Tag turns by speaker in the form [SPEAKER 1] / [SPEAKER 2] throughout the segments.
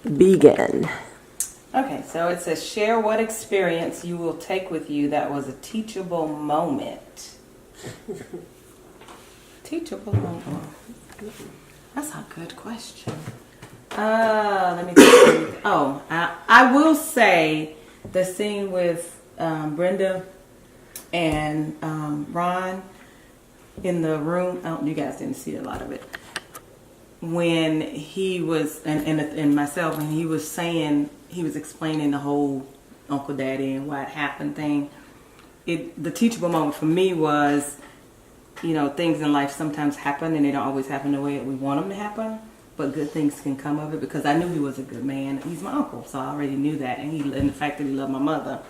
[SPEAKER 1] begin.
[SPEAKER 2] Okay, so it says, share what experience you will take with you that was a teachable moment. Teachable moment. That's a good question. Let me think. Oh, I will say the scene with Brenda and Ron in the room. Oh, you guys didn't see a lot of it. When he was, and myself, when he was saying, he was explaining the whole Uncle Daddy and what happened thing. The teachable moment for me was, you know, things in life sometimes happen and they don't always happen the way that we want them to happen, but good things can come of it, because I knew he was a good man. He's my uncle, so I already knew that, and the fact that he loved my mother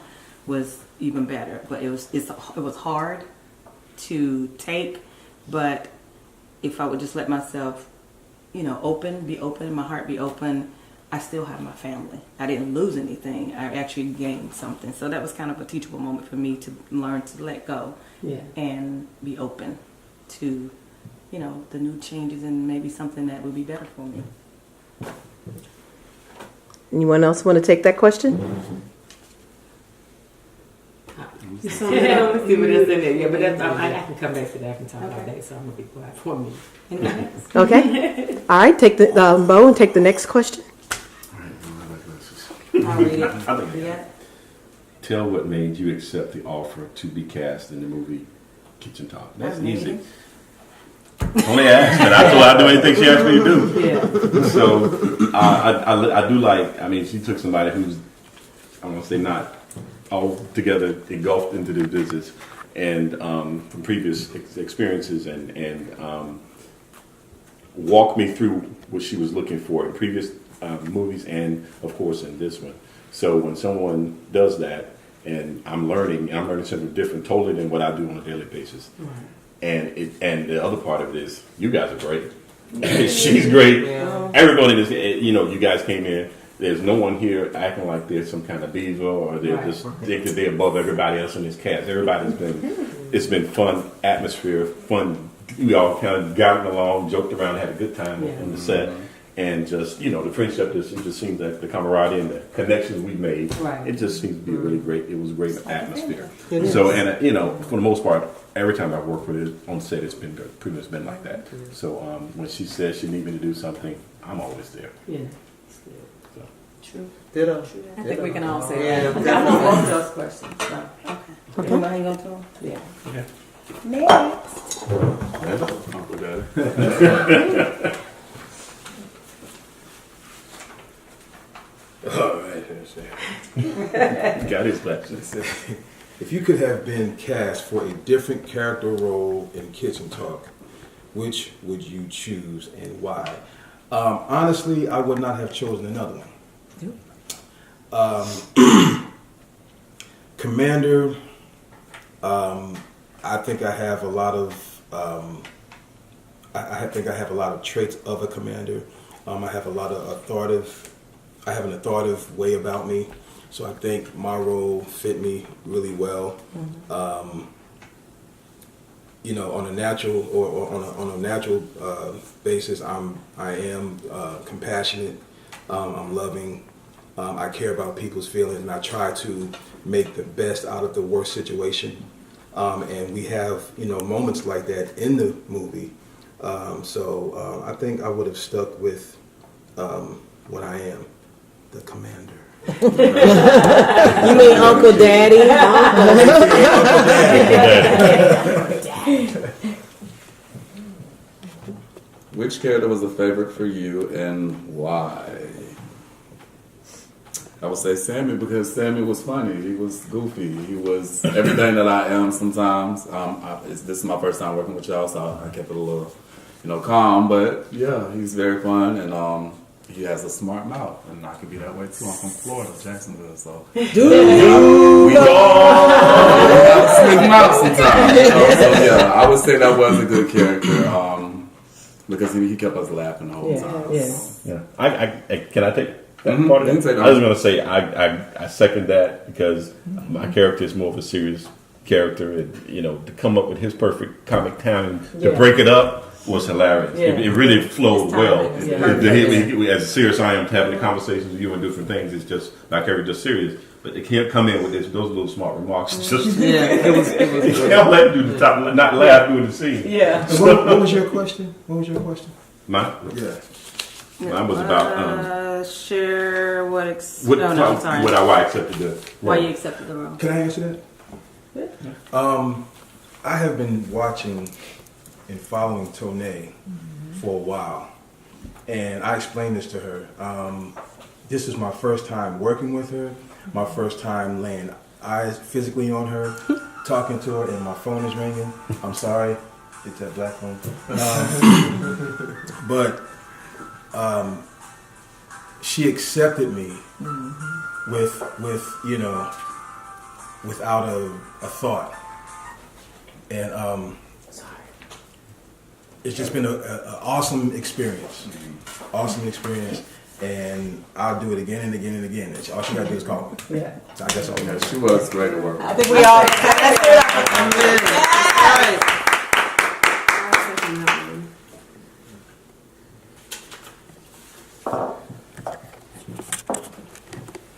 [SPEAKER 2] was even better. But it was hard to take, but if I would just let myself, you know, be open, my heart be open, I still have my family. I didn't lose anything. I actually gained something. So that was kind of a teachable moment for me to learn to let go and be open to, you know, the new changes and maybe something that would be better for me.
[SPEAKER 1] Anyone else want to take that question?
[SPEAKER 3] Let's see what is in there. Yeah, but that's, I can come back to that and talk about that, so I'm going to be quiet for me.
[SPEAKER 1] Okay. All right, take the Bo and take the next question.
[SPEAKER 2] I'll read it. Yeah.
[SPEAKER 4] Tell what made you accept the offer to be cast in the movie Kitchen Talk. That's easy. Only ask, and I'll do anything she asked me to do.
[SPEAKER 3] Yeah.
[SPEAKER 4] So I do like. I mean, she took somebody who's, I want to say, not altogether engulfed into the business, and from previous experiences, and walked me through what she was looking for in previous movies, and of course in this one. So when someone does that, and I'm learning something different totally than what I do on a daily basis. Right. And the other part of it is, you guys are great. She's great. Yeah. Everybody is, you know, you guys came in. There's no one here acting like they're some kind of diva, or they're just think that they're above everybody else in this cast. It's been fun atmosphere, fun. We all kind of gotten along, joked around, had a good time on the set. And just, you know, the friendship, it just seems like the camaraderie and the connections we made, it just seems to be really great. It was a great atmosphere. So, and, you know, for the most part, every time I've worked with it on set, it's been pretty much been like that. So when she says she needs me to do something, I'm always there.
[SPEAKER 3] Yeah.
[SPEAKER 4] So.
[SPEAKER 2] True.
[SPEAKER 5] Ditto.
[SPEAKER 3] I think we can all say
[SPEAKER 5] Yeah.
[SPEAKER 3] that. I know both those questions. So.
[SPEAKER 2] Okay. Am I hang on to them?
[SPEAKER 3] Yeah.
[SPEAKER 4] Okay.
[SPEAKER 2] Next.
[SPEAKER 4] Uncle Daddy.
[SPEAKER 5] All right.
[SPEAKER 4] Got his glasses.
[SPEAKER 5] If you could have been cast for a different character role in Kitchen Talk, which would you choose and why? Honestly, I would not have chosen another one. Commander, I think I have a lot of. I think I have a lot of traits of a commander. I have a lot of authoritative. I have an authoritative way about me, so I think my role fit me really well. You know, on a natural or on a natural basis, I am compassionate. I'm loving. I care about people's feelings, and I try to make the best out of the worst situation. And we have, you know, moments like that in the movie. So I think I would have stuck with what I am. The commander.
[SPEAKER 1] You mean Uncle Daddy?
[SPEAKER 6] Which character was a favorite for you and why? I would say Sammy, because Sammy was funny. He was goofy. He was everything that I am sometimes. This is my first time working with y'all, so I kept it a little, you know, calm. But yeah, he's very fun, and he has a smart mouth, and I could be that way too. I'm from Florida, Jacksonville, so we all have a slick mouth sometimes. So yeah, I would say that was a good character because he kept us laughing the whole time.
[SPEAKER 4] Yeah. I can I take that part of it? I was going to say I second that, because my character is more of a serious character, and you know, to come up with his perfect comic timing to break it up. was hilarious.
[SPEAKER 3] Yeah.
[SPEAKER 4] It really flowed
[SPEAKER 2] His
[SPEAKER 4] well.
[SPEAKER 2] timing is
[SPEAKER 4] As serious I am having the conversations with you and different things, it's just like every just serious. But they can't come in with those little smart remarks. It's just
[SPEAKER 3] It was
[SPEAKER 4] you can't let you do the top, not laugh during the scene.
[SPEAKER 3] Yeah.
[SPEAKER 5] And what was your question? What was your question?
[SPEAKER 4] Mine
[SPEAKER 5] Yeah.
[SPEAKER 4] was about
[SPEAKER 2] Share what?
[SPEAKER 4] what,
[SPEAKER 2] I'm sorry.
[SPEAKER 4] why I accepted the
[SPEAKER 2] Why
[SPEAKER 4] role.
[SPEAKER 2] you accepted the role?
[SPEAKER 5] Can I answer that? I have been watching and following Toné for a while, and I explained this to her. This is my first time working with her, my first time laying eyes physically on her, talking to her, and my phone is ringing. I'm sorry, it's that black phone. But she accepted me with without a thought, and it's just been an awesome experience. And I'll do it again and again and again. All she gotta do is call me.
[SPEAKER 3] Yeah.
[SPEAKER 5] So I guess all
[SPEAKER 6] Yeah,
[SPEAKER 5] that.
[SPEAKER 6] she was great at work.
[SPEAKER 2] I think we all.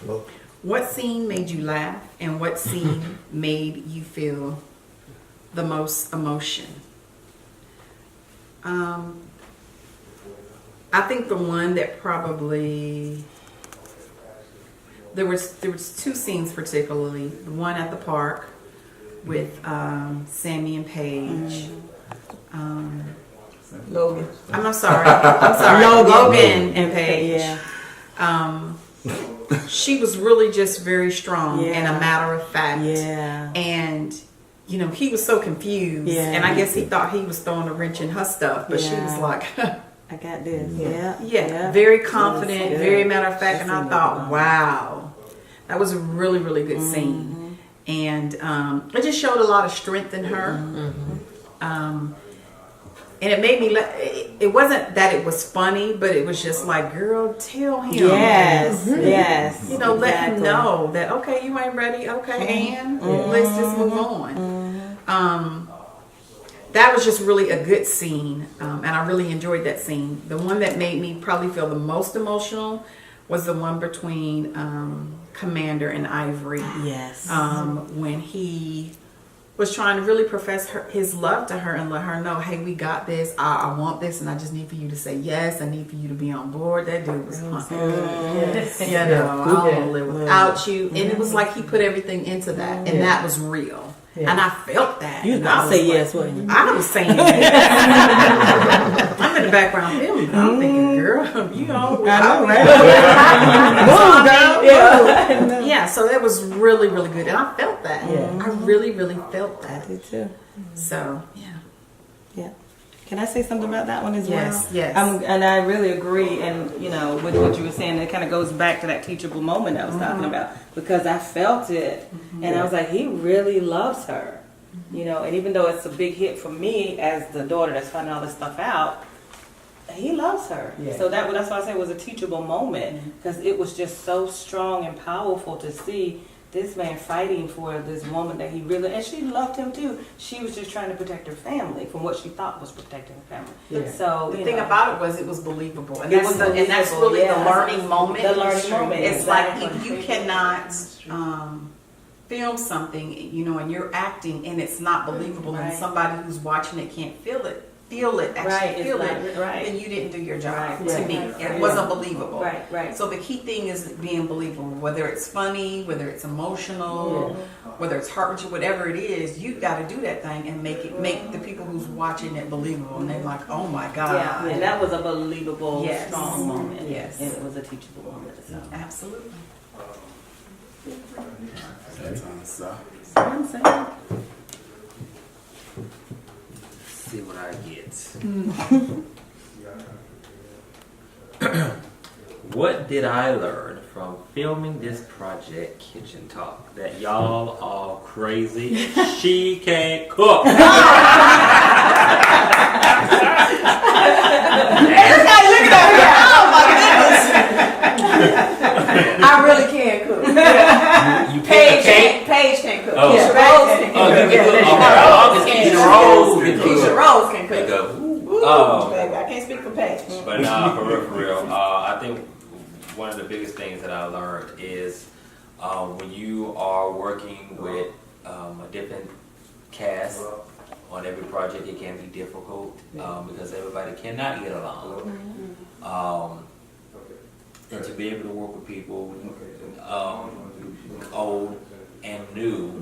[SPEAKER 5] Hello?
[SPEAKER 7] What scene made you laugh, and what scene made you feel the most emotion? I think the one that probably there was two scenes particularly. The one at the park with Sammy and Paige.
[SPEAKER 3] Logan.
[SPEAKER 7] I'm sorry. Logan and Paige.
[SPEAKER 2] Yeah.
[SPEAKER 7] She was really just very strong and
[SPEAKER 2] Yeah.
[SPEAKER 7] a matter of fact.
[SPEAKER 2] Yeah.
[SPEAKER 7] And he was so confused,
[SPEAKER 2] Yeah.
[SPEAKER 7] and I guess he thought he was throwing a wrench in her stuff, but she was
[SPEAKER 2] Yeah.
[SPEAKER 7] like,
[SPEAKER 2] I got this. Yeah.
[SPEAKER 7] yeah, very confident,
[SPEAKER 2] That was good.
[SPEAKER 7] very matter of fact. And I
[SPEAKER 2] That's
[SPEAKER 7] thought,
[SPEAKER 2] good.
[SPEAKER 7] wow, that was a really, really good scene. And it just showed a lot of strength in her. And it made me, it wasn't that it was funny, but it was just like, girl, tell him.
[SPEAKER 2] Yes. Yes.
[SPEAKER 7] Let him
[SPEAKER 2] Exactly.
[SPEAKER 7] know that, okay, you ain't ready, okay, and let's just move on. That was just really a good scene, and I really enjoyed that scene. The one that made me probably feel the most emotional was the one between Commander and Ivory.
[SPEAKER 2] Yes.
[SPEAKER 7] When he was trying to really profess his love to her and let her know, hey, we got this. I want this, and I just need for you to say yes. I need for you to be on board. That dude was fun. I don't want to live without you. And it was like he put everything into that, and that was real. And I felt that.
[SPEAKER 2] You
[SPEAKER 7] And
[SPEAKER 2] not
[SPEAKER 7] I
[SPEAKER 2] say
[SPEAKER 7] was
[SPEAKER 2] yes,
[SPEAKER 7] like,
[SPEAKER 2] wouldn't you?
[SPEAKER 7] I was saying yes. I'm in the background filming, but I'm thinking, girl, yeah, so that was really, really good. And I felt that.
[SPEAKER 2] Yeah.
[SPEAKER 7] I really, really felt that.
[SPEAKER 2] did too.
[SPEAKER 7] So, yeah.
[SPEAKER 2] Yeah. Can I say something about that one as
[SPEAKER 7] Yes,
[SPEAKER 2] well?
[SPEAKER 7] yes.
[SPEAKER 2] And I really agree. And, with what you were saying, it kind of goes back to that teachable moment I was talking about. Because I felt it. And I was like, he really loves her. And even though it's a big hit for me as the daughter that's finding all this stuff out, he loves her.
[SPEAKER 3] Yeah.
[SPEAKER 2] So that's why I say it was a teachable moment. Because it was just so strong and powerful to see this man fighting for this woman that he really, and she loved him too. She was just trying to protect her family from what she thought was protecting her family.
[SPEAKER 3] Yeah.
[SPEAKER 2] So
[SPEAKER 7] The thing about it was believable. And
[SPEAKER 2] It
[SPEAKER 7] that's,
[SPEAKER 2] was
[SPEAKER 7] and that's
[SPEAKER 2] believable,
[SPEAKER 7] really
[SPEAKER 2] yeah.
[SPEAKER 7] the learning moment.
[SPEAKER 2] The learning moment,
[SPEAKER 7] It's
[SPEAKER 2] exactly.
[SPEAKER 7] like if you cannot film something, and you're acting and it's not believable, and
[SPEAKER 2] Right.
[SPEAKER 7] somebody who's watching it can't feel it,
[SPEAKER 2] Right,
[SPEAKER 7] actually
[SPEAKER 2] it's
[SPEAKER 7] feel
[SPEAKER 2] not-
[SPEAKER 7] it,
[SPEAKER 2] right.
[SPEAKER 7] then you didn't do your job.
[SPEAKER 2] Right,
[SPEAKER 7] To
[SPEAKER 2] right,
[SPEAKER 7] me,
[SPEAKER 2] right,
[SPEAKER 7] it
[SPEAKER 2] right.
[SPEAKER 7] wasn't believable.
[SPEAKER 2] Right.
[SPEAKER 7] So the key thing is being believable, whether it's funny, whether it's emotional, whether it's heart-wrenching, whatever it is, you got to do that thing and make the people who's watching it believable, and they're like, oh my god.
[SPEAKER 2] Yeah, and that was a believable,
[SPEAKER 7] Yes.
[SPEAKER 2] strong moment.
[SPEAKER 7] Yes.
[SPEAKER 2] And it was a teachable moment. So.
[SPEAKER 7] Absolutely.
[SPEAKER 6] So,
[SPEAKER 2] I'm saying.
[SPEAKER 8] See what I get. What did I learn from filming this project, Kitchen Talk? That y'all all crazy. She can't cook.
[SPEAKER 7] I really can't cook.
[SPEAKER 8] You can't cake.
[SPEAKER 7] Paige can cook.
[SPEAKER 8] Oh.
[SPEAKER 7] Keisha Rose can cook.
[SPEAKER 8] Oh, you can cook. Okay.
[SPEAKER 7] Keisha Rose can
[SPEAKER 8] Keisha
[SPEAKER 7] cook.
[SPEAKER 8] Rose
[SPEAKER 7] Keisha Rose
[SPEAKER 8] can cook.
[SPEAKER 7] can
[SPEAKER 8] They
[SPEAKER 7] cook.
[SPEAKER 8] go, ooh,
[SPEAKER 9] Baby, I can't speak for Paige.
[SPEAKER 8] But for real, I think one of the biggest things that I learned is when you are working with a different cast on every project, it can be difficult because everybody cannot get along. And to be able to work with people old and new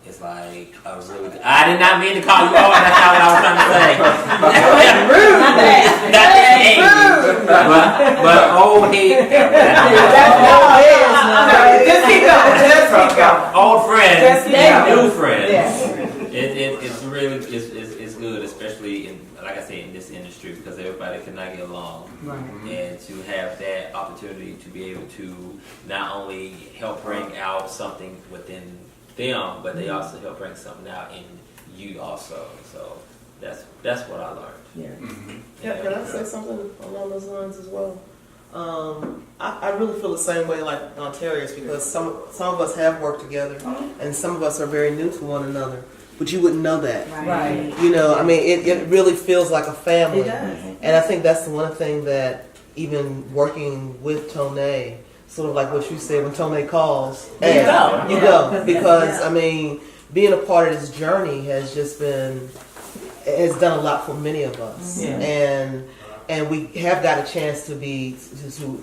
[SPEAKER 8] is like a really good. I did not mean to call you old. That's not what I was trying to say.
[SPEAKER 2] Rude.
[SPEAKER 8] Not just age, but old head.
[SPEAKER 2] Just keep going. Just keep going.
[SPEAKER 8] Old friends,
[SPEAKER 2] Just keep
[SPEAKER 8] and
[SPEAKER 2] going.
[SPEAKER 8] new friends.
[SPEAKER 2] Yes.
[SPEAKER 8] It's really it's good, especially in, like I say, in this industry, because everybody cannot get along, and to have that opportunity to be able to not only help bring out something within them, but they also help bring something out in you also. So that's what I learned.
[SPEAKER 9] Can I say something along those lines as well? I really feel the same way like Ontarius, because some of us have worked together, and some of us are very new to one another. But you wouldn't know that.
[SPEAKER 2] Right.
[SPEAKER 9] You know, I mean, it really feels like a family.
[SPEAKER 2] It does.
[SPEAKER 9] And I think that's the one thing that even working with Tone, sort of like what you said, when Tone calls, hey, you go. Because, I mean, being a part of this journey has done a lot for many of us. And we have got a chance to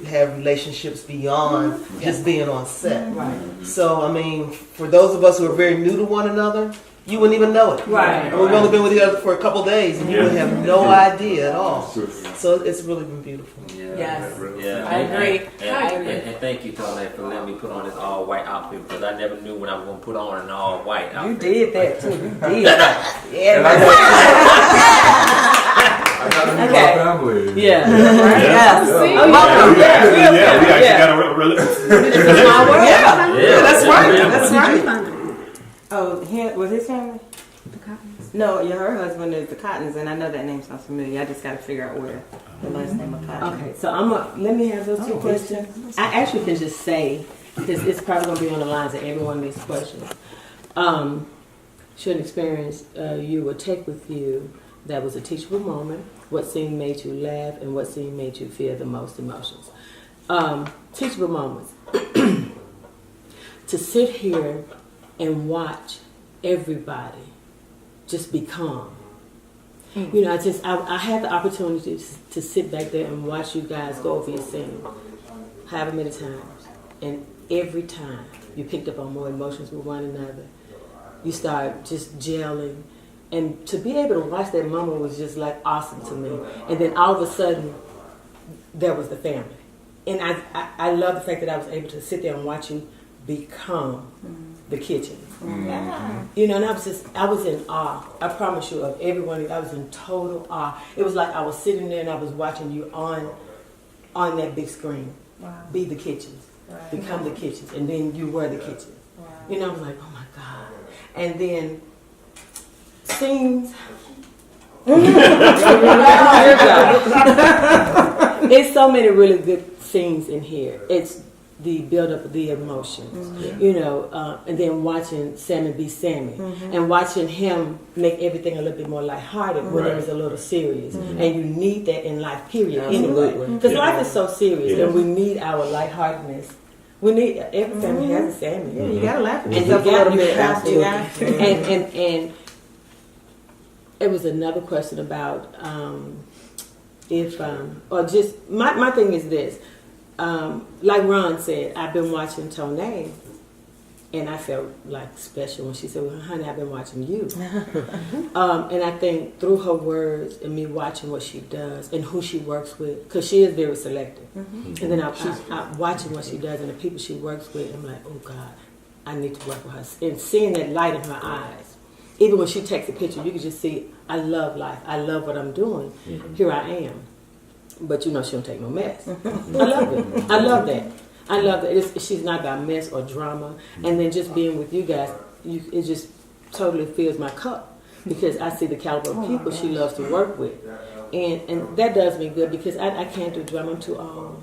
[SPEAKER 9] have relationships beyond just being on set.
[SPEAKER 2] Right.
[SPEAKER 9] So, I mean, for those of us who are very new to one another, you wouldn't even know it.
[SPEAKER 2] Right.
[SPEAKER 9] And we've only been with each other for a couple days, and you would have no idea at all. So it's really been beautiful.
[SPEAKER 2] Yes.
[SPEAKER 8] Yeah,
[SPEAKER 2] I agree.
[SPEAKER 8] And thank you, Tony, for letting me put on this all white outfit, because I never knew when I was going to put on an all white outfit.
[SPEAKER 2] You did that too. You did that.
[SPEAKER 6] I got a new
[SPEAKER 2] Okay.
[SPEAKER 6] family.
[SPEAKER 2] Yeah.
[SPEAKER 4] We actually got a really.
[SPEAKER 2] That's right.
[SPEAKER 8] Yeah.
[SPEAKER 2] That's right.
[SPEAKER 10] Oh, was his family? The Cottons? No, her husband is the Cottons, and I know that name sounds familiar. I just got to figure out where the last name of Cotton.
[SPEAKER 11] Okay, so let me have those two questions. I actually can just say, because it's probably going to be on the lines of every one of these questions. Should an experience you will take with you that was a teachable moment? What scene made you laugh, and what scene made you feel the most emotions? Teachable moments. To sit here and watch everybody just become. You know, I had the opportunity to sit back there and watch you guys go over your scene however many times. And every time you picked up on more emotions with one another. You start just gelling. And to be able to watch that moment was just like awesome to me. And then all of a sudden, there was the family. And I love the fact that I was able to sit there and watch you become the kitchen. You know, and I was in awe. I promise you, of everyone. I was in total awe. It was like I was sitting there and I was watching you on that big screen. Be the kitchens. Become the kitchens. And then you were the kitchen. You know, I was like, oh my God. And then scenes. It's so many really good scenes in here. It's the build up of the emotions, you know, and then watching Sammy be Sammy, and watching him make everything a little bit more lighthearted when it was a little serious. And you need that in life, period, anyway. Because life is so serious, and we need our lightheartedness. We need, every family has a Sammy.
[SPEAKER 10] Yeah, you gotta laugh at
[SPEAKER 11] And
[SPEAKER 10] yourself a little bit.
[SPEAKER 11] you have to. And it was another question about or just my thing is this. Like Ron said, I've been watching Tone, and I felt like special when she said, well, honey, I've been watching you. And I think through her words and me watching what she does and who she works with, because she is very selective. And then I'm watching what she does and the people she works with, I'm like, oh God, I need to work with her. And seeing that light in her eyes, even when she takes a picture, you can just see, I love life. I love what I'm doing. Here I am. But you know she don't take no mess. I love it. I love that. I love that. She's not about mess or drama. And then just being with you guys, it just totally fills my cup. Because I see the caliber of people she loves to work with. And that does me good because I can't do drama. I'm too old.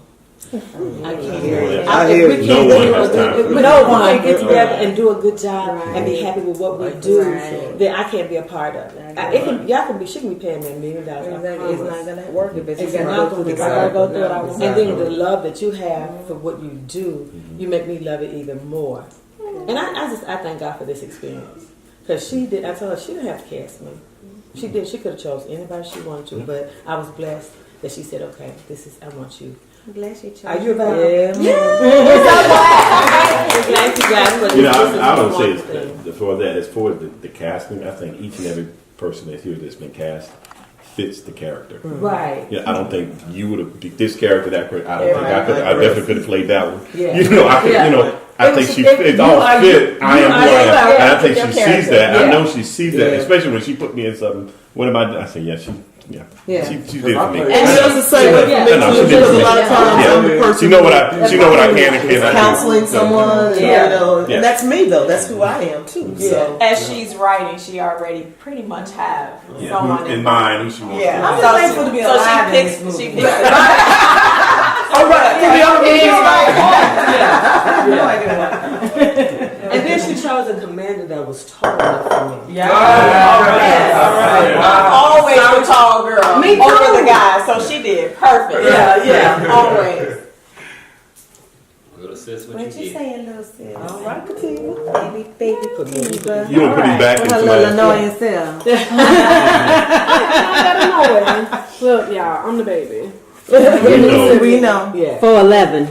[SPEAKER 11] I can't.
[SPEAKER 9] I hear
[SPEAKER 11] we
[SPEAKER 9] you.
[SPEAKER 11] can't
[SPEAKER 4] No
[SPEAKER 11] do
[SPEAKER 4] one has
[SPEAKER 11] a
[SPEAKER 4] time
[SPEAKER 11] good-
[SPEAKER 4] for
[SPEAKER 11] no
[SPEAKER 4] that.
[SPEAKER 11] one can get together and do a good job and be
[SPEAKER 10] Right.
[SPEAKER 11] happy with what we do.
[SPEAKER 10] Right.
[SPEAKER 11] Then I can't be a part of it. She can be paying me $1 million. I
[SPEAKER 10] Exactly. It's
[SPEAKER 11] promise.
[SPEAKER 10] not gonna work if it's
[SPEAKER 11] It's
[SPEAKER 10] gotta
[SPEAKER 11] not
[SPEAKER 10] go
[SPEAKER 11] going
[SPEAKER 10] through
[SPEAKER 11] to
[SPEAKER 10] the
[SPEAKER 11] I gotta go through it.
[SPEAKER 10] cycle.
[SPEAKER 11] And then the love that you have for what you do, you make me love it even more. And I thank God for this experience. Because she did, I told her she didn't have to cast me. She did, she could have chose anybody she wanted to, but I was blessed that she said, okay, I want you.
[SPEAKER 10] Bless you.
[SPEAKER 11] Are you about
[SPEAKER 10] Yeah.
[SPEAKER 11] We're glad you guys for this.
[SPEAKER 4] You know,
[SPEAKER 11] This is
[SPEAKER 4] I
[SPEAKER 11] a
[SPEAKER 4] would say
[SPEAKER 11] wonderful thing.
[SPEAKER 4] for that, as far as the casting, I think each and every person that's here that's been cast fits the character.
[SPEAKER 11] Right.
[SPEAKER 4] Yeah, I don't think you would have this character that I don't think I could.
[SPEAKER 9] right,
[SPEAKER 4] I definitely could have played that one.
[SPEAKER 11] Yeah.
[SPEAKER 4] You know, I could.
[SPEAKER 11] Yeah.
[SPEAKER 4] You know, I
[SPEAKER 11] It
[SPEAKER 4] think
[SPEAKER 11] was-
[SPEAKER 4] she
[SPEAKER 11] it-
[SPEAKER 4] it
[SPEAKER 11] you
[SPEAKER 4] all
[SPEAKER 11] are
[SPEAKER 4] fit.
[SPEAKER 11] you.
[SPEAKER 4] I am
[SPEAKER 11] You
[SPEAKER 4] who
[SPEAKER 11] are
[SPEAKER 4] I am,
[SPEAKER 11] you.
[SPEAKER 4] and I think
[SPEAKER 11] Your
[SPEAKER 4] she sees
[SPEAKER 11] character.
[SPEAKER 4] that. I
[SPEAKER 11] Yeah.
[SPEAKER 4] know she sees that,
[SPEAKER 9] Yeah.
[SPEAKER 4] especially when she put me in something. What am I? I said, yeah, she. Yeah,
[SPEAKER 10] Yeah.
[SPEAKER 4] she did for me.
[SPEAKER 9] And it was the same way
[SPEAKER 11] Yeah.
[SPEAKER 9] for me
[SPEAKER 4] No,
[SPEAKER 9] too.
[SPEAKER 4] she did
[SPEAKER 9] Because
[SPEAKER 4] for
[SPEAKER 9] a
[SPEAKER 4] me.
[SPEAKER 9] lot of times I'm the
[SPEAKER 4] Yeah.
[SPEAKER 9] person
[SPEAKER 4] She know what I can and cannot do.
[SPEAKER 9] counseling
[SPEAKER 4] So,
[SPEAKER 9] someone, and,
[SPEAKER 11] Yeah.
[SPEAKER 9] you know,
[SPEAKER 4] Yeah.
[SPEAKER 9] and that's me though. That's who I am too. So.
[SPEAKER 7] As she's writing, she already pretty much have
[SPEAKER 4] Yeah,
[SPEAKER 7] someone
[SPEAKER 4] who, in mind, who she wants.
[SPEAKER 9] Yeah.
[SPEAKER 10] I'm just thankful to be
[SPEAKER 7] so
[SPEAKER 10] alive
[SPEAKER 7] she
[SPEAKER 10] in
[SPEAKER 7] picks.
[SPEAKER 10] this
[SPEAKER 7] She
[SPEAKER 10] movie.
[SPEAKER 7] picks.
[SPEAKER 9] All right, to be
[SPEAKER 11] And then she chose a commander that was tall enough for me.
[SPEAKER 7] Yeah.
[SPEAKER 4] Yeah.
[SPEAKER 7] I'm always the tall girl.
[SPEAKER 11] Me too.
[SPEAKER 7] Over the guy, so she did perfect.
[SPEAKER 11] Yeah.
[SPEAKER 7] Always.
[SPEAKER 8] Little sis, what
[SPEAKER 10] What
[SPEAKER 8] you
[SPEAKER 10] you
[SPEAKER 8] get?
[SPEAKER 10] saying, little sis?
[SPEAKER 9] All right, Katina.
[SPEAKER 10] Baby Kativa.
[SPEAKER 4] You want to put him back in
[SPEAKER 10] Her little
[SPEAKER 4] somebody's.
[SPEAKER 10] annoying self.
[SPEAKER 12] Look, y'all, I'm the baby.
[SPEAKER 4] We know.
[SPEAKER 10] We know.
[SPEAKER 11] Yeah.
[SPEAKER 10] 4'11".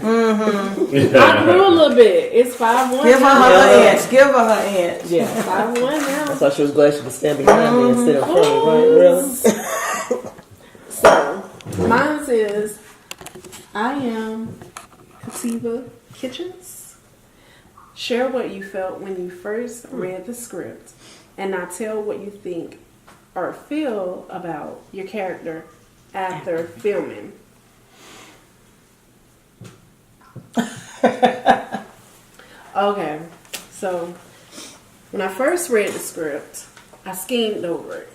[SPEAKER 12] I grew a little bit. It's 5'1".
[SPEAKER 10] Give her her inch. Give her her inch.
[SPEAKER 11] Yeah.
[SPEAKER 12] 5'1" now.
[SPEAKER 9] So she was glad she was standing behind me instead of front, right? Really?
[SPEAKER 12] So, mine says, I am Kativa Kitchens. Share what you felt when you first read the script, and now tell what you think or feel about your character after filming. Okay, so when I first read the script, I skimmed over it.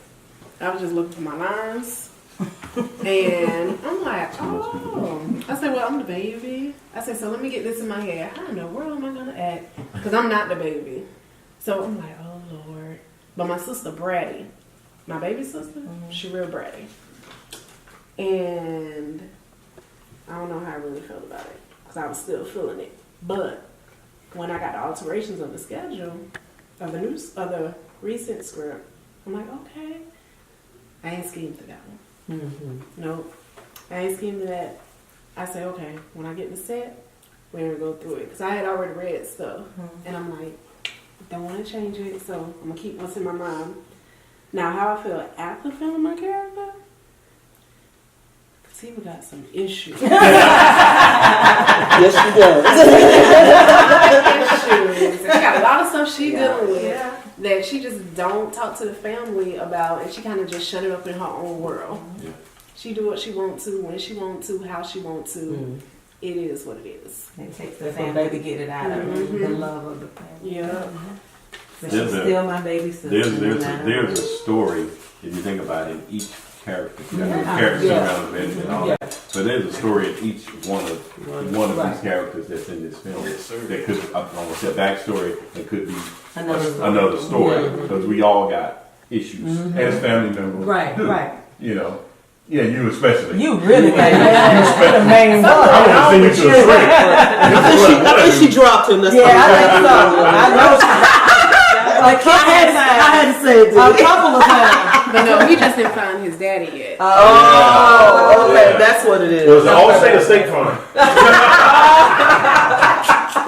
[SPEAKER 12] I was just looking for my lines. And I'm like, oh. I said, well, I'm the baby. I said, so let me get this in my head. How in the world am I going to act? Because I'm not the baby. So I'm like, oh, Lord. But my sister, Bratty, my baby sister, she real bratty. And I don't know how I really felt about it because I was still feeling it. But when I got the alterations of the schedule of the recent script, I'm like, okay. I ain't schemed for that one. Nope. I ain't schemed for that. I say, okay, when I get the set, we're going to go through it. Because I had already read stuff. And I'm like, don't want to change it, so I'm going to keep what's in my mind. Now, how I feel after filming my character? Because he got some issues.
[SPEAKER 9] Yes, she does.
[SPEAKER 12] Issues. She got a lot of stuff she dealing with that she just don't talk to the family about, and she kind of just shut it up in her own world.
[SPEAKER 4] Yeah.
[SPEAKER 12] She do what she want to, when she want to, how she want to. It is what it is.
[SPEAKER 10] It takes the family to get it out of her. The love of the family.
[SPEAKER 12] Yeah.
[SPEAKER 10] But she's still my baby sister.
[SPEAKER 4] There's a story, if you think about it, in each character. You got those characters around the bed and all that. So there's a story in each one of these characters that's in this film. That could, I don't want to say a backstory, it could be another story. Because we all got issues as family members.
[SPEAKER 11] Right,
[SPEAKER 4] do,
[SPEAKER 11] right.
[SPEAKER 4] You know. Yeah, you especially.
[SPEAKER 10] You really got the main one.
[SPEAKER 4] I want to send you to a shrink.
[SPEAKER 9] I think she dropped him. That's
[SPEAKER 10] Yeah, I think so. I know. I had to say it a couple of times.
[SPEAKER 12] But no, he just didn't find his daddy yet.
[SPEAKER 9] Oh, okay, that's what it is.
[SPEAKER 4] It was all state of State Farm.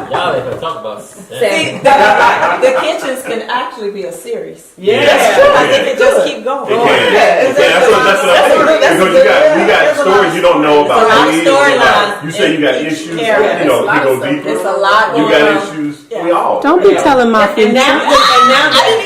[SPEAKER 8] Y'all ain't gonna talk about
[SPEAKER 7] See,
[SPEAKER 8] that.
[SPEAKER 7] the kitchens can actually be a series.
[SPEAKER 9] Yeah,
[SPEAKER 7] That's true. I think
[SPEAKER 4] Yeah.
[SPEAKER 7] it just keep going.
[SPEAKER 4] It can. That's what I'm saying. Because you got stories you don't know about.
[SPEAKER 7] It's a lot of
[SPEAKER 4] kids,
[SPEAKER 7] storylines
[SPEAKER 4] you say you got
[SPEAKER 7] in each
[SPEAKER 4] issues.
[SPEAKER 7] character.
[SPEAKER 4] You know,
[SPEAKER 12] It's a lot
[SPEAKER 4] you go
[SPEAKER 12] of stuff.
[SPEAKER 4] deeper.
[SPEAKER 7] It's a lot
[SPEAKER 4] You
[SPEAKER 7] going
[SPEAKER 4] got
[SPEAKER 7] on.
[SPEAKER 4] issues.
[SPEAKER 7] Yeah.
[SPEAKER 4] We all.
[SPEAKER 1] Don't be telling my
[SPEAKER 11] And
[SPEAKER 1] future.
[SPEAKER 11] now the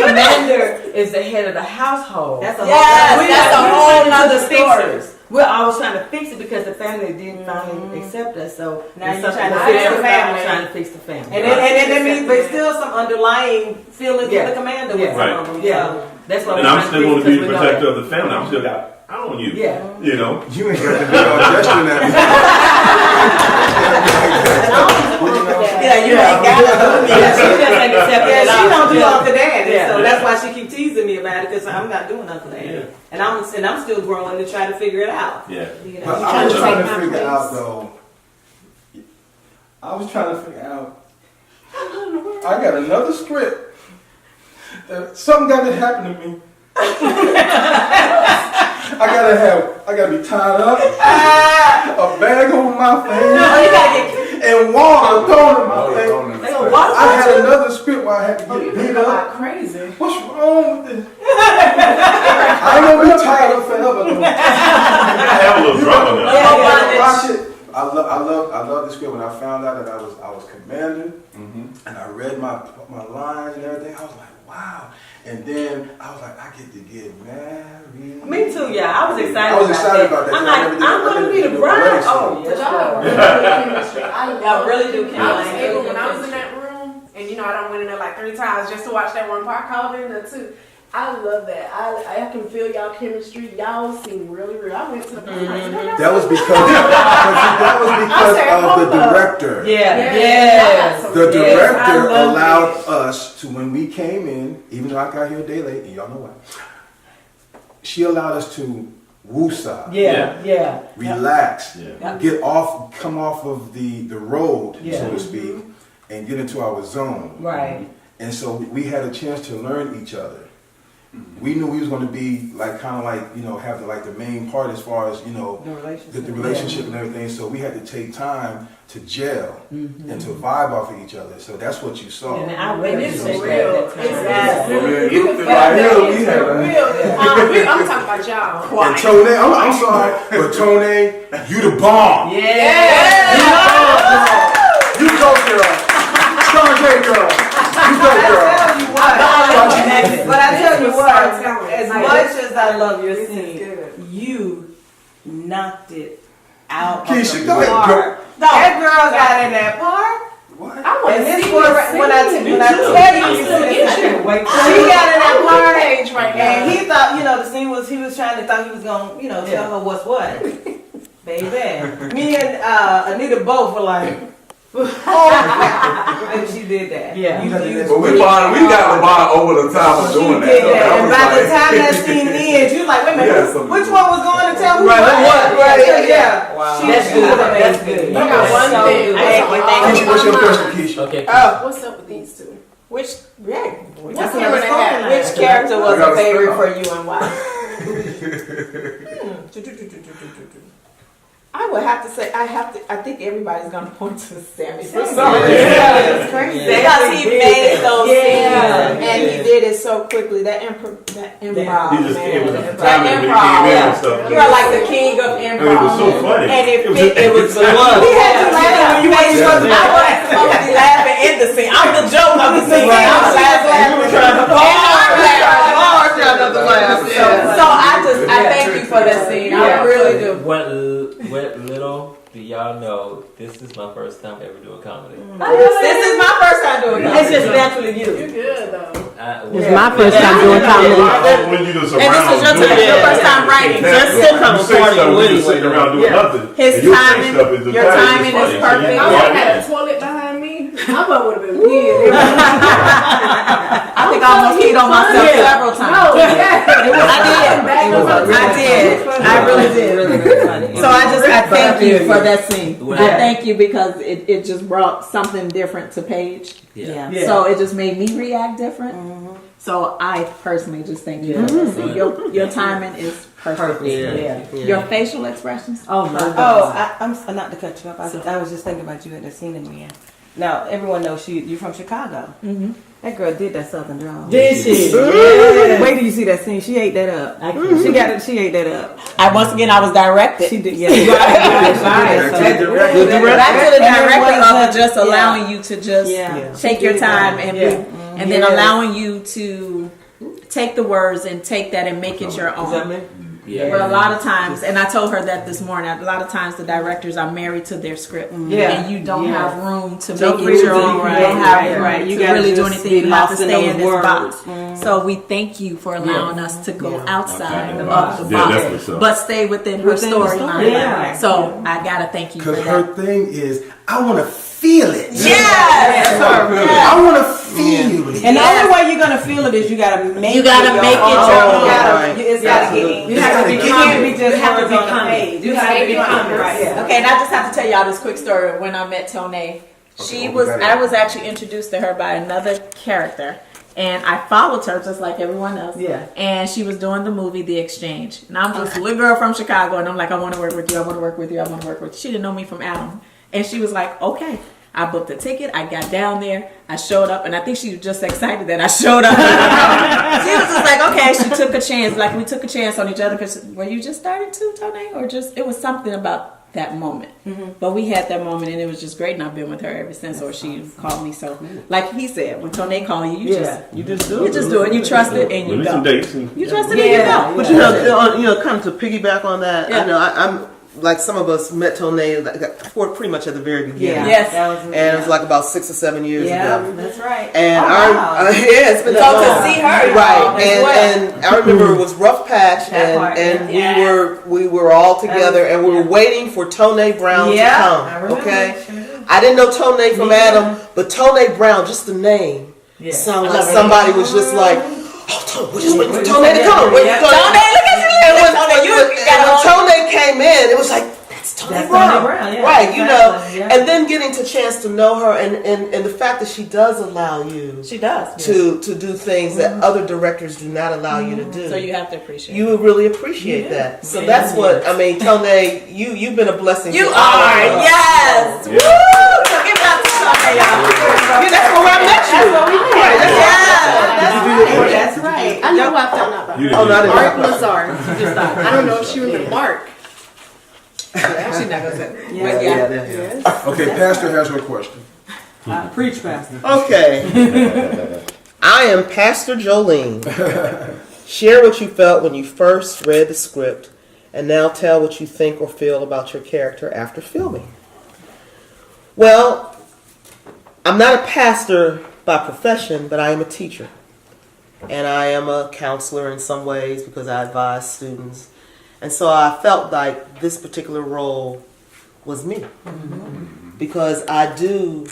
[SPEAKER 11] commander is the head of the household.
[SPEAKER 10] That's a
[SPEAKER 7] Yes, that's a whole nother
[SPEAKER 11] fix
[SPEAKER 7] story.
[SPEAKER 11] it. We're always trying to fix it because the family didn't finally accept us. So
[SPEAKER 10] Now
[SPEAKER 11] it's
[SPEAKER 10] you're
[SPEAKER 11] something
[SPEAKER 10] trying to
[SPEAKER 11] we're
[SPEAKER 10] fix the family.
[SPEAKER 11] trying to fix the family.
[SPEAKER 10] And then means there's still some underlying feelings with the commander with some of them.
[SPEAKER 11] Yeah.
[SPEAKER 10] So.
[SPEAKER 11] That's what
[SPEAKER 4] And
[SPEAKER 11] we're
[SPEAKER 4] I'm
[SPEAKER 11] trying
[SPEAKER 4] still going to
[SPEAKER 11] fix
[SPEAKER 4] be the
[SPEAKER 11] because we know
[SPEAKER 4] protector of the family. I'm still got eye on you.
[SPEAKER 11] Yeah.
[SPEAKER 4] You know.
[SPEAKER 5] You ain't got to be all gesture now.
[SPEAKER 10] don't do Uncle Daddy,
[SPEAKER 2] Yeah.
[SPEAKER 10] so that's why she keep teasing me about it because I'm not doing Uncle Daddy,
[SPEAKER 4] Yeah.
[SPEAKER 10] and I'm still growing to try to figure it out.
[SPEAKER 4] Yeah.
[SPEAKER 10] You know?
[SPEAKER 5] But I was trying to
[SPEAKER 12] take my
[SPEAKER 5] figure out
[SPEAKER 12] place.
[SPEAKER 5] though. I was trying to figure out. I got another script. Something got to happen to me. I gotta be tied up, a bag over my face, and water thrown in my face. I had another script where I had to get beat up.
[SPEAKER 7] Crazy.
[SPEAKER 5] What's wrong with this? I ain't gonna be tied up forever. Though.
[SPEAKER 4] I have a little drama now.
[SPEAKER 5] Watch it. I love the script. When I found out that I was commander, and I read my lines and everything, I was like, wow. And then I was like, I get to get married.
[SPEAKER 10] Me too, yeah. I was excited.
[SPEAKER 5] I was excited about that.
[SPEAKER 10] I'm like, I'm going to be the bride. Oh,
[SPEAKER 12] But
[SPEAKER 10] yes,
[SPEAKER 12] y'all
[SPEAKER 10] Lord.
[SPEAKER 12] have really good chemistry.
[SPEAKER 10] Y'all really do
[SPEAKER 12] I was
[SPEAKER 10] chemistry.
[SPEAKER 12] able when I was in that room, and you know I done went in there like 3 times just to watch that one part. I called in there too. I love that. I can feel y'all chemistry. Y'all seem really real. I went to the
[SPEAKER 5] That was because of the director.
[SPEAKER 10] Yeah.
[SPEAKER 5] The director allowed us to, when we came in, even though I got here a day late, and y'all know why, she allowed us to woosah,
[SPEAKER 10] Yeah.
[SPEAKER 5] relax,
[SPEAKER 4] Yeah.
[SPEAKER 5] come off of the road, so to speak, and get into our zone.
[SPEAKER 10] Right.
[SPEAKER 5] And so we had a chance to learn each other. We knew we was going to be like kind of like, you know, have the main part as far as, you know, the relationship and everything. So we had to take time to gel and to vibe off of each other. So that's what you saw.
[SPEAKER 10] And I really
[SPEAKER 12] it's
[SPEAKER 10] appreciate
[SPEAKER 12] real.
[SPEAKER 10] that.
[SPEAKER 12] It's
[SPEAKER 5] You
[SPEAKER 12] real.
[SPEAKER 5] can right here, we had a-
[SPEAKER 12] real. I'm talking about y'all.
[SPEAKER 5] And Tone, I'm sorry, but Tone, you the bomb.
[SPEAKER 10] Yeah.
[SPEAKER 5] You go, girl. Strong girl. You go, girl.
[SPEAKER 10] But I tell you what, as
[SPEAKER 12] Like,
[SPEAKER 10] much as I love your scene, you knocked it out
[SPEAKER 5] Keisha,
[SPEAKER 10] of the
[SPEAKER 5] go ahead,
[SPEAKER 10] park. That girl got in that part.
[SPEAKER 5] What?
[SPEAKER 12] I want
[SPEAKER 10] And
[SPEAKER 12] to
[SPEAKER 10] this
[SPEAKER 12] see
[SPEAKER 10] one,
[SPEAKER 12] this
[SPEAKER 10] when I
[SPEAKER 12] scene.
[SPEAKER 10] tell you, you
[SPEAKER 12] still
[SPEAKER 10] see
[SPEAKER 12] in
[SPEAKER 10] it.
[SPEAKER 12] Wait,
[SPEAKER 10] She got in that part,
[SPEAKER 12] page right now.
[SPEAKER 10] and he thought, you know, the scene was, he was trying to, thought he was going to, you know, tell her what's what. Baby. Me and Anita both were like, oh, and she did that.
[SPEAKER 2] Yeah.
[SPEAKER 6] But we got the bar over the top of doing that.
[SPEAKER 10] Did
[SPEAKER 6] though.
[SPEAKER 10] that.
[SPEAKER 6] That
[SPEAKER 10] And
[SPEAKER 6] was
[SPEAKER 10] by the
[SPEAKER 6] like-
[SPEAKER 10] time that scene ends, you like, wait a minute,
[SPEAKER 6] Yeah, so-
[SPEAKER 10] which one was going to tell who
[SPEAKER 2] Right,
[SPEAKER 10] what?
[SPEAKER 2] right,
[SPEAKER 10] Yeah.
[SPEAKER 2] Wow.
[SPEAKER 10] She
[SPEAKER 2] That's
[SPEAKER 10] was
[SPEAKER 2] good.
[SPEAKER 10] amazing.
[SPEAKER 2] That's good.
[SPEAKER 12] I got one
[SPEAKER 10] So
[SPEAKER 12] thing.
[SPEAKER 10] good.
[SPEAKER 5] Keisha, what's your question, Keisha?
[SPEAKER 8] Okay.
[SPEAKER 12] What's up with these two?
[SPEAKER 7] Which
[SPEAKER 12] What's here in the hat?
[SPEAKER 7] which character was
[SPEAKER 6] We gotta
[SPEAKER 7] a favorite
[SPEAKER 6] stop.
[SPEAKER 7] for you and why? I would have to say I think everybody's gonna point to Sammy for some reason.
[SPEAKER 10] It's crazy.
[SPEAKER 7] Because he made those
[SPEAKER 10] Yeah.
[SPEAKER 7] scenes and he did it so quickly. That improv,
[SPEAKER 4] He just, it was the
[SPEAKER 7] that
[SPEAKER 4] timing when he
[SPEAKER 7] improv.
[SPEAKER 4] came in
[SPEAKER 7] Yeah.
[SPEAKER 4] and stuff.
[SPEAKER 7] You're like the king of improv.
[SPEAKER 4] And it was so funny.
[SPEAKER 7] And it
[SPEAKER 4] was
[SPEAKER 7] fit. It was the love.
[SPEAKER 10] He had you laughing when you weren't supposed to be
[SPEAKER 7] I wasn't supposed to be laughing in the scene. I'm the joke of the scene.
[SPEAKER 10] Right.
[SPEAKER 7] I'm laughing. So I thank you for that scene. I really do.
[SPEAKER 8] What little do y'all know? This is my first time ever doing comedy.
[SPEAKER 7] This is my first time doing it.
[SPEAKER 10] It's just naturally
[SPEAKER 12] You're
[SPEAKER 10] you.
[SPEAKER 12] good though.
[SPEAKER 1] It's my first time doing comedy.
[SPEAKER 4] When you just
[SPEAKER 7] And this
[SPEAKER 4] around
[SPEAKER 7] is your
[SPEAKER 4] doing
[SPEAKER 7] time, your
[SPEAKER 4] stuff.
[SPEAKER 7] first time writing.
[SPEAKER 2] Just sitcom
[SPEAKER 4] You say
[SPEAKER 2] party
[SPEAKER 4] stuff,
[SPEAKER 2] with
[SPEAKER 4] you just sitting around doing nothing.
[SPEAKER 7] His
[SPEAKER 4] and you'll say
[SPEAKER 7] timing-
[SPEAKER 4] stuff is the
[SPEAKER 7] your
[SPEAKER 4] best.
[SPEAKER 7] timing
[SPEAKER 4] It's
[SPEAKER 7] is
[SPEAKER 4] funny.
[SPEAKER 7] perfect.
[SPEAKER 12] If I
[SPEAKER 4] So
[SPEAKER 12] would have
[SPEAKER 4] you
[SPEAKER 12] had a toilet behind me, I would have been weird.
[SPEAKER 7] I think I almost peed on myself several times.
[SPEAKER 12] No, yeah.
[SPEAKER 7] I did. I really did. So I thank you for that scene.
[SPEAKER 8] Yeah.
[SPEAKER 7] I thank you because it just brought something different to Paige.
[SPEAKER 8] Yeah.
[SPEAKER 7] So it just made me react different. So I personally just thank you for that scene. Your timing is perfect. Your facial expressions.
[SPEAKER 2] Oh my
[SPEAKER 10] Oh,
[SPEAKER 2] God.
[SPEAKER 10] I'm not to cut you off. I was just thinking about you at the scene in the end. Now everyone knows you're from Chicago.
[SPEAKER 7] Mm-hmm.
[SPEAKER 10] That girl did that Southern drawl.
[SPEAKER 2] Did she?
[SPEAKER 10] Wait till you see that scene. She ate that up.
[SPEAKER 2] I can't.
[SPEAKER 10] She got it. She ate that up.
[SPEAKER 7] Once again, I was directed.
[SPEAKER 10] She did. Yeah.
[SPEAKER 5] Back to the director.
[SPEAKER 7] Back to the
[SPEAKER 10] And it
[SPEAKER 7] director
[SPEAKER 10] wasn't-
[SPEAKER 7] of just
[SPEAKER 10] yeah.
[SPEAKER 7] allowing you to just
[SPEAKER 10] Yeah.
[SPEAKER 7] take your time and
[SPEAKER 2] Yeah.
[SPEAKER 7] be, and then allowing you to take the words and take that and make it your
[SPEAKER 2] Is that
[SPEAKER 7] own.
[SPEAKER 2] me?
[SPEAKER 8] Yeah.
[SPEAKER 7] But a lot of times, and I told her that this morning, a lot of times the directors are married to their script.
[SPEAKER 10] Yeah.
[SPEAKER 7] And you don't
[SPEAKER 10] Yeah.
[SPEAKER 7] have room to
[SPEAKER 10] No
[SPEAKER 7] make it your
[SPEAKER 10] freedom.
[SPEAKER 7] own. You
[SPEAKER 10] Right,
[SPEAKER 7] don't have
[SPEAKER 10] right,
[SPEAKER 7] room
[SPEAKER 10] right. You
[SPEAKER 7] to
[SPEAKER 10] gotta
[SPEAKER 7] really do
[SPEAKER 10] just
[SPEAKER 7] anything.
[SPEAKER 10] be
[SPEAKER 7] You have to
[SPEAKER 10] lost in
[SPEAKER 7] stay
[SPEAKER 10] those
[SPEAKER 7] in this
[SPEAKER 10] words.
[SPEAKER 7] box. So we thank you for allowing us to go outside
[SPEAKER 4] Okay.
[SPEAKER 7] of the
[SPEAKER 4] Yeah,
[SPEAKER 7] box,
[SPEAKER 4] definitely so.
[SPEAKER 7] but stay within her
[SPEAKER 10] Within the
[SPEAKER 7] storyline.
[SPEAKER 10] story. Yeah.
[SPEAKER 7] So I gotta thank you for
[SPEAKER 5] Because
[SPEAKER 7] that.
[SPEAKER 5] her thing is, I want to feel it.
[SPEAKER 7] Yes.
[SPEAKER 5] I want to feel it.
[SPEAKER 2] And the only way you're gonna feel it is you gotta make
[SPEAKER 11] You gotta
[SPEAKER 2] it
[SPEAKER 11] make it
[SPEAKER 2] own.
[SPEAKER 11] your own.
[SPEAKER 9] Right.
[SPEAKER 2] It's gotta get.
[SPEAKER 7] You have to
[SPEAKER 2] it
[SPEAKER 7] become
[SPEAKER 2] can't be
[SPEAKER 7] it.
[SPEAKER 2] just
[SPEAKER 7] You have to
[SPEAKER 2] words on the
[SPEAKER 7] become it.
[SPEAKER 2] page.
[SPEAKER 7] You
[SPEAKER 2] It
[SPEAKER 7] have
[SPEAKER 2] gotta
[SPEAKER 7] to
[SPEAKER 2] be
[SPEAKER 7] become it.
[SPEAKER 2] right. Yeah.
[SPEAKER 7] Okay, and I just have to tell y'all this quick story. When I met Tone, I was actually introduced to her by another character. And I followed her just like everyone else.
[SPEAKER 2] Yeah.
[SPEAKER 7] And she was doing the movie The Exchange. And I'm just a little girl from Chicago. And I'm like, I want to work with you. I want to work with you. I want to work with you. She didn't know me from Adam. And she was like, okay. I booked a ticket. I got down there. I showed up. And I think she was just excited that I showed up. She was just like, okay. She took a chance. Like, we took a chance on each other. Because were you just started too, Tone? Or just, it was something about that moment. But we had that moment and it was just great, and I've been with her ever since. Or she called me. So like he said, when Tone call you, you just do it. You trust it and you
[SPEAKER 4] Release
[SPEAKER 7] go.
[SPEAKER 4] some dates and-
[SPEAKER 7] You trust it and you go.
[SPEAKER 9] But you know, kind of to piggyback on that,
[SPEAKER 7] Yeah.
[SPEAKER 9] I know I'm like some of us met Tone pretty much at the very beginning.
[SPEAKER 2] Yeah.
[SPEAKER 7] Yes.
[SPEAKER 2] That was,
[SPEAKER 9] And it was like about 6 or 7 years ago.
[SPEAKER 2] that's right.
[SPEAKER 9] And
[SPEAKER 2] wow.
[SPEAKER 9] yeah, it's been
[SPEAKER 7] So
[SPEAKER 9] that
[SPEAKER 7] to
[SPEAKER 9] long.
[SPEAKER 7] see her,
[SPEAKER 9] Right,
[SPEAKER 7] as well.
[SPEAKER 9] and I remember it was rough patch,
[SPEAKER 2] That part,
[SPEAKER 9] and
[SPEAKER 7] yeah.
[SPEAKER 9] we were all together, and we were waiting for Tone Brown
[SPEAKER 2] Yeah,
[SPEAKER 9] to
[SPEAKER 2] I
[SPEAKER 9] come.
[SPEAKER 2] remember.
[SPEAKER 9] Okay, I didn't know Tone from Adam, but Tone Brown, just the name, sounded like somebody was just like, oh, Tone, we're just waiting for Tone to come. Wait,
[SPEAKER 7] Tone, look at you.
[SPEAKER 9] And when
[SPEAKER 7] got
[SPEAKER 9] Tone came in, it was like, that's Tone
[SPEAKER 2] That's
[SPEAKER 9] Brown.
[SPEAKER 2] Tone Brown, yeah,
[SPEAKER 9] Right, you know,
[SPEAKER 2] exactly, yeah.
[SPEAKER 9] and then getting to chance to know her, and the fact that she does allow you
[SPEAKER 7] She does.
[SPEAKER 9] to do things that other directors do not allow you to do.
[SPEAKER 7] So you have to appreciate
[SPEAKER 9] You
[SPEAKER 7] it.
[SPEAKER 9] would really appreciate that. So that's what I mean, Tone. You've been a blessing.
[SPEAKER 7] You
[SPEAKER 9] to all of
[SPEAKER 7] are,
[SPEAKER 9] us.
[SPEAKER 7] yes.
[SPEAKER 4] Yeah.
[SPEAKER 7] Woo! So give it up to Tone, y'all.
[SPEAKER 9] That's where I met you.
[SPEAKER 2] That's what we did.
[SPEAKER 9] Right, that's
[SPEAKER 7] Yeah.
[SPEAKER 2] That's right.
[SPEAKER 12] I know I found out about
[SPEAKER 4] You
[SPEAKER 12] her.
[SPEAKER 4] didn't
[SPEAKER 9] Oh, not
[SPEAKER 4] do
[SPEAKER 12] Mark
[SPEAKER 4] that.
[SPEAKER 12] Lazar. I don't know if she remember Mark.
[SPEAKER 7] She's not gonna say.
[SPEAKER 2] Yeah.
[SPEAKER 5] Okay, Pastor has her question.
[SPEAKER 2] Preach, Pastor.
[SPEAKER 9] Okay. I am Pastor Jolene. Share what you felt when you first read the script, and now tell what you think or feel about your character after filming. Well, I'm not a pastor by profession, but I am a teacher. And I am a counselor in some ways because I advise students. And so I felt like this particular role was me. Because I do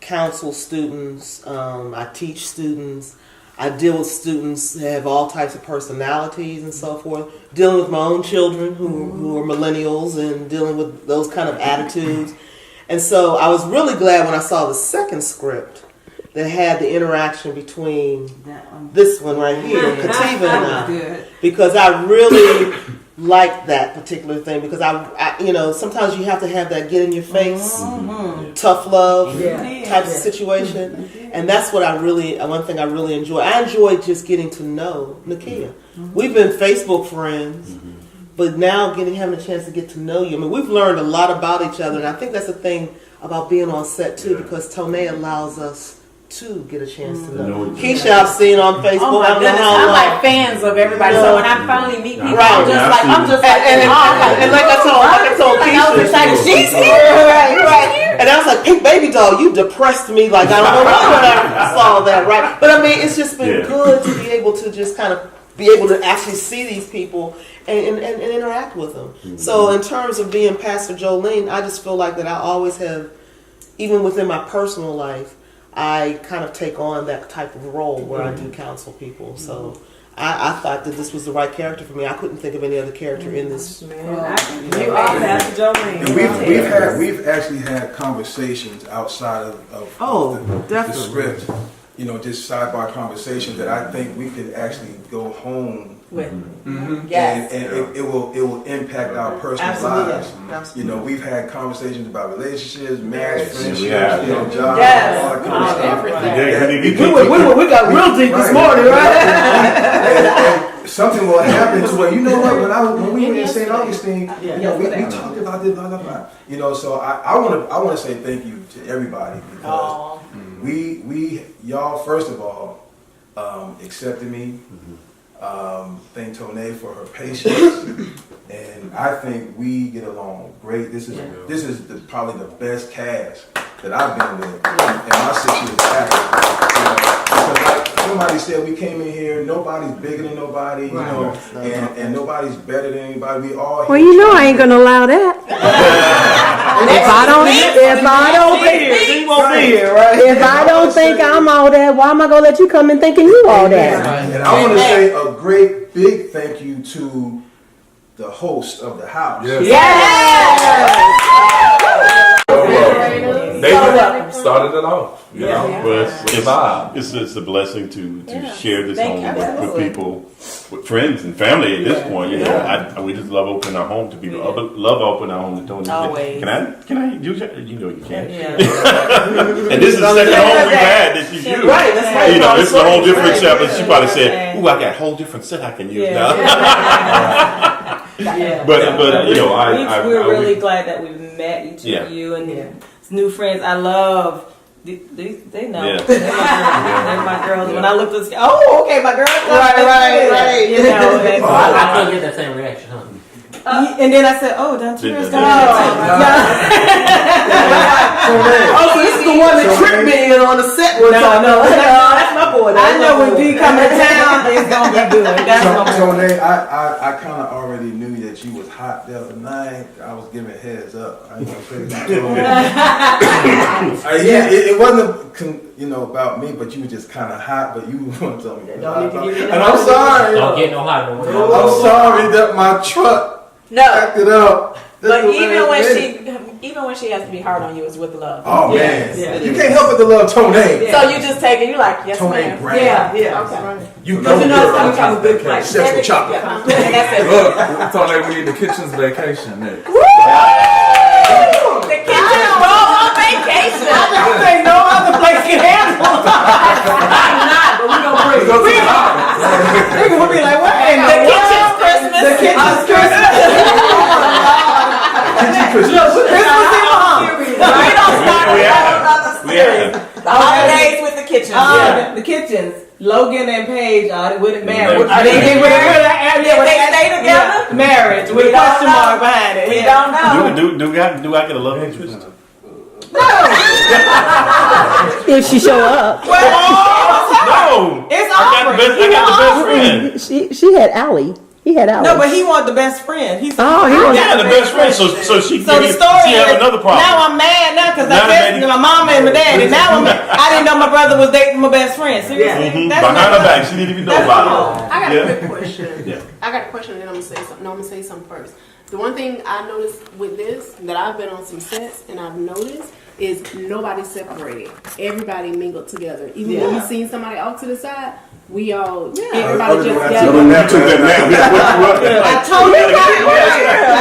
[SPEAKER 9] counsel students, I teach students, I deal with students that have all types of personalities and so forth, dealing with my own children who are millennials and dealing with those kind of attitudes. And so I was really glad when I saw the second script that had the interaction between this one right here, Kativa and I,
[SPEAKER 2] Good.
[SPEAKER 9] because I really like that particular thing, because I you know, sometimes you have to have that get in your face, tough love type of situation, and that's what one thing I really enjoy. I enjoy just getting to know Nakia. We've been Facebook friends, but now having a chance to get to know you. I mean, we've learned a lot about each other, and I think that's the thing about being on set too, because Tone allows us to get a chance to know. Keisha, I've seen on Facebook.
[SPEAKER 7] Oh my goodness, I'm like fans of everybody. So when I finally meet people,
[SPEAKER 9] Right.
[SPEAKER 7] I'm just like,
[SPEAKER 9] and like I told
[SPEAKER 7] like I was
[SPEAKER 9] Keisha,
[SPEAKER 7] excited. She's here.
[SPEAKER 9] right. And I was like, Pink Baby Doll, you depressed me. Like, I don't know why I saw that, right? But I mean, it's just been good to be able to just kind of be able to actually see these people and interact with them. So in terms of being Pastor Jolene, I just feel like that I always have, even within my personal life, I kind of take on that type of role where I do counsel people. So I thought that this was the right character for me. I couldn't think of any other character in this.
[SPEAKER 2] You are Pastor Jolene.
[SPEAKER 5] And we've actually had conversations outside of the script. You know, just sidebar conversations that I think we could actually go home
[SPEAKER 7] with.
[SPEAKER 9] Yes.
[SPEAKER 5] And it will impact our personal lives.
[SPEAKER 9] Absolutely.
[SPEAKER 5] You know, we've had conversations about relationships, marriage, friendships,
[SPEAKER 4] Yeah.
[SPEAKER 5] you know, jobs,
[SPEAKER 7] Yes.
[SPEAKER 5] all that kind of stuff.
[SPEAKER 9] We got real deep this morning, right?
[SPEAKER 5] And something will happen to where, you know what, when we were in St. Augustine, you know, we talked about this, blah, blah, blah. You know, so I want to say thank you to everybody, because y'all, first of all, accepted me. Thank Tone for her patience, and I think we get along great. This is probably the best cast that I've been with in my 6 years of acting. Because like somebody said, we came in here, nobody's bigger than nobody, you know, and nobody's better than anybody. We all.
[SPEAKER 1] Well, you know I ain't gonna allow that. If I don't think I'm all that, why am I gonna let you come and thinking you all that?
[SPEAKER 5] And I want to say a great big thank you to the host of the house.
[SPEAKER 6] They started it off. You know,
[SPEAKER 4] Well,
[SPEAKER 6] it's
[SPEAKER 4] it's a blessing to share this home with people, with friends and family. At this point, you know, we just love opening our home to people. Love opening our home to Tony.
[SPEAKER 2] Always.
[SPEAKER 4] Can I use it? You know you can. And this is the second home we've had that you use.
[SPEAKER 9] Right, that's right.
[SPEAKER 4] You know, it's a whole different chapter. She probably said, "Ooh, I got a whole different set I can use now." But you know,
[SPEAKER 10] we're really glad that we've met each of you and new friends. I love. They know.
[SPEAKER 4] Yeah.
[SPEAKER 10] They're my girls. When I look at this, okay, my girls.
[SPEAKER 9] Right.
[SPEAKER 10] You know,
[SPEAKER 8] I couldn't get that same reaction, huh?
[SPEAKER 10] and then I said, don't you guys
[SPEAKER 5] So
[SPEAKER 9] this is the one that tricked me in on the set one time.
[SPEAKER 10] No,
[SPEAKER 9] that's my boy.
[SPEAKER 10] I know when D come to town, it's gonna be good. That's my boy.
[SPEAKER 5] Tony, I kind of already knew that you was hot the other night. I was giving heads up. I ain't gonna say that. It wasn't about me, but you were just kind of hot. But you want to tell me. And I'm sorry.
[SPEAKER 8] Don't get no hot.
[SPEAKER 5] I'm sorry that my truck backed it up.
[SPEAKER 7] But even when she has to be hard on you, it's with love.
[SPEAKER 5] Oh man, you can't help but to love Tony.
[SPEAKER 7] So you just take it. You like, yes,
[SPEAKER 5] Tony
[SPEAKER 7] ma'am.
[SPEAKER 5] Brown.
[SPEAKER 7] Yeah. Okay.
[SPEAKER 5] You
[SPEAKER 7] know it's
[SPEAKER 5] you're
[SPEAKER 7] coming from a good place.
[SPEAKER 5] Sexual chocolate.
[SPEAKER 7] And that's it.
[SPEAKER 6] Look, Tony, we need the kitchen's vacation next.
[SPEAKER 7] The kitchen roll on vacation.
[SPEAKER 10] Say no other place can handle.
[SPEAKER 7] I'm not, but we gonna bring it.
[SPEAKER 10] They're gonna be like, what?
[SPEAKER 7] The kitchen's Christmas.
[SPEAKER 10] The kitchen's Christmas. Christmas in Bahamas.
[SPEAKER 7] We don't start with another story. The holidays with the kitchen.
[SPEAKER 10] The kitchens. Logan and Paige wouldn't marry.
[SPEAKER 4] They
[SPEAKER 10] They
[SPEAKER 7] stay together?
[SPEAKER 10] Marriage with a question mark behind it.
[SPEAKER 7] We don't know.
[SPEAKER 4] Do I get a love interest?
[SPEAKER 1] If she show up,
[SPEAKER 4] No.
[SPEAKER 10] It's
[SPEAKER 4] I got the best friend.
[SPEAKER 1] she had Allie. He had Allie.
[SPEAKER 10] No, but he wanted the best friend. He said,
[SPEAKER 4] Yeah, the best friend. So she
[SPEAKER 10] So the story
[SPEAKER 4] she
[SPEAKER 10] is,
[SPEAKER 4] have another problem.
[SPEAKER 10] now I'm mad now because
[SPEAKER 4] Now
[SPEAKER 10] I
[SPEAKER 4] the
[SPEAKER 10] said to my mama and my daddy. Now I didn't know my brother was dating my best friend. Seriously, that's
[SPEAKER 4] Behind
[SPEAKER 10] not
[SPEAKER 4] her back, she didn't even know about it.
[SPEAKER 12] I got
[SPEAKER 4] Yeah.
[SPEAKER 12] a quick question.
[SPEAKER 4] Yeah.
[SPEAKER 12] I got a question, and then I'm gonna say something. No, I'm gonna say something first. The one thing I noticed with this, that I've been on some sets and I've noticed, is nobody separated. Everybody mingled together. Even when we seen somebody off to the side, we all everybody just gathered.
[SPEAKER 4] You took that now.
[SPEAKER 10] I told you not.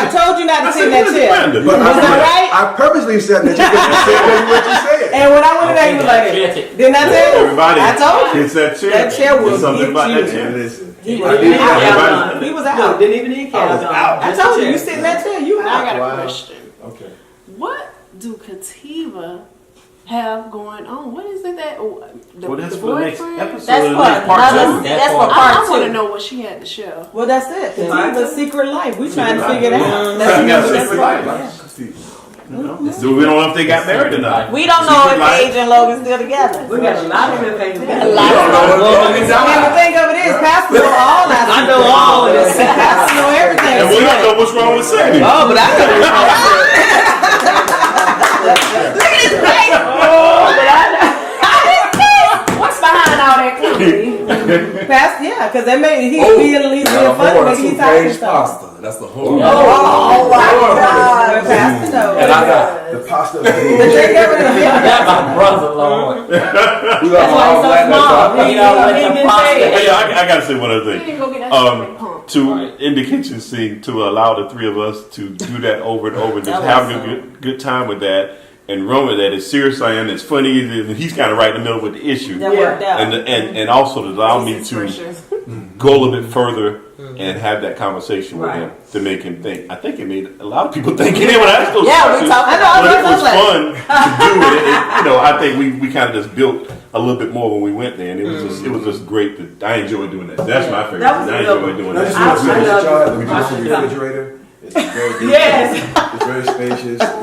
[SPEAKER 10] I told you not to sit in that chair.
[SPEAKER 5] But
[SPEAKER 10] Was that right?
[SPEAKER 5] I purposely said that you said what you said.
[SPEAKER 10] And when I went in there, he was like, didn't I tell you?
[SPEAKER 4] Everybody
[SPEAKER 10] I told you.
[SPEAKER 4] hits that chair.
[SPEAKER 10] That chair will
[SPEAKER 4] There's something
[SPEAKER 10] get
[SPEAKER 4] about
[SPEAKER 10] you.
[SPEAKER 4] that chair.
[SPEAKER 5] Listen,
[SPEAKER 10] He
[SPEAKER 5] I
[SPEAKER 10] was
[SPEAKER 5] did
[SPEAKER 10] out. He was out. Didn't even need
[SPEAKER 5] I was out.
[SPEAKER 10] I told you, you sit in that chair, you
[SPEAKER 12] I
[SPEAKER 10] out.
[SPEAKER 12] got a
[SPEAKER 5] Wow.
[SPEAKER 12] question.
[SPEAKER 5] Okay.
[SPEAKER 12] What do Kativa have going on? What is it that
[SPEAKER 4] Well, that's
[SPEAKER 12] the
[SPEAKER 4] for the next
[SPEAKER 12] boyfriend?
[SPEAKER 4] episode.
[SPEAKER 10] That's
[SPEAKER 4] the
[SPEAKER 10] for
[SPEAKER 4] next part
[SPEAKER 10] another-
[SPEAKER 4] two.
[SPEAKER 10] that's for
[SPEAKER 12] I
[SPEAKER 10] part
[SPEAKER 12] want to
[SPEAKER 10] two.
[SPEAKER 12] know what she had to show.
[SPEAKER 10] Well, that's it. It's a secret life. We trying to
[SPEAKER 4] Secret
[SPEAKER 10] figure it
[SPEAKER 4] life.
[SPEAKER 10] out.
[SPEAKER 4] Yeah.
[SPEAKER 10] That's
[SPEAKER 4] Got
[SPEAKER 10] another
[SPEAKER 4] secret
[SPEAKER 10] life.
[SPEAKER 4] life. So we don't know if they got married or not.
[SPEAKER 7] We don't know if Paige and Logan still together.
[SPEAKER 10] We got a lot of good things.
[SPEAKER 4] We don't know if they got
[SPEAKER 10] And the
[SPEAKER 4] married.
[SPEAKER 10] thing of it is, Pastor know all that. I know all of this. Pastor know everything.
[SPEAKER 4] And we don't know what's wrong with Sadie.
[SPEAKER 10] Oh, but I know what's wrong.
[SPEAKER 7] Look at his face. What's behind all that cooking?
[SPEAKER 10] Pastor, yeah, because they made he's
[SPEAKER 6] Oh,
[SPEAKER 10] being funny, but he's talking
[SPEAKER 6] Page
[SPEAKER 10] stuff.
[SPEAKER 6] pasta. That's the whole.
[SPEAKER 7] Oh my
[SPEAKER 10] But
[SPEAKER 7] God.
[SPEAKER 10] Pastor knows.
[SPEAKER 6] And I got.
[SPEAKER 5] The pasta.
[SPEAKER 8] That's my brother, Lord.
[SPEAKER 6] We
[SPEAKER 10] That's
[SPEAKER 6] got
[SPEAKER 10] why
[SPEAKER 6] all
[SPEAKER 10] he's so
[SPEAKER 6] black.
[SPEAKER 10] small.
[SPEAKER 6] That's
[SPEAKER 10] He
[SPEAKER 8] been
[SPEAKER 10] been
[SPEAKER 8] saying.
[SPEAKER 4] Hey, I gotta say one other
[SPEAKER 12] You
[SPEAKER 4] thing.
[SPEAKER 12] didn't go get that straight pump.
[SPEAKER 4] In the kitchen scene, to allow the three of us to do that over and over, just have a good time with that, and run with that. As serious as I am, as funny as it is, and he's kind of right in the middle with the issue,
[SPEAKER 10] That worked out.
[SPEAKER 4] and also to allow me to go a little bit further and have that conversation with him to make him think. I think it made a lot of people think. And then when I asked those questions, but it was fun to do it. I think we kind of just built a little bit more when we went there, and it was just great. I enjoyed doing that. That's my favorite.
[SPEAKER 10] That was
[SPEAKER 4] I
[SPEAKER 10] a good
[SPEAKER 4] enjoyed doing
[SPEAKER 5] I just
[SPEAKER 4] that.
[SPEAKER 5] want to say that y'all have a beautiful refrigerator. It's very beautiful.
[SPEAKER 10] Yes.
[SPEAKER 5] It's very spacious.
[SPEAKER 6] Yeah,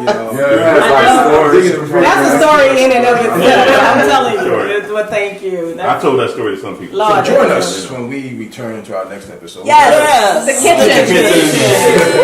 [SPEAKER 6] it's like storage.
[SPEAKER 10] That's a story in and of itself. I'm telling you.
[SPEAKER 4] Story.
[SPEAKER 10] It's what. Thank you.
[SPEAKER 4] I told that story to some people.
[SPEAKER 5] So
[SPEAKER 10] Lord,
[SPEAKER 5] join us when we return to our next episode.
[SPEAKER 7] Yes, the kitchen.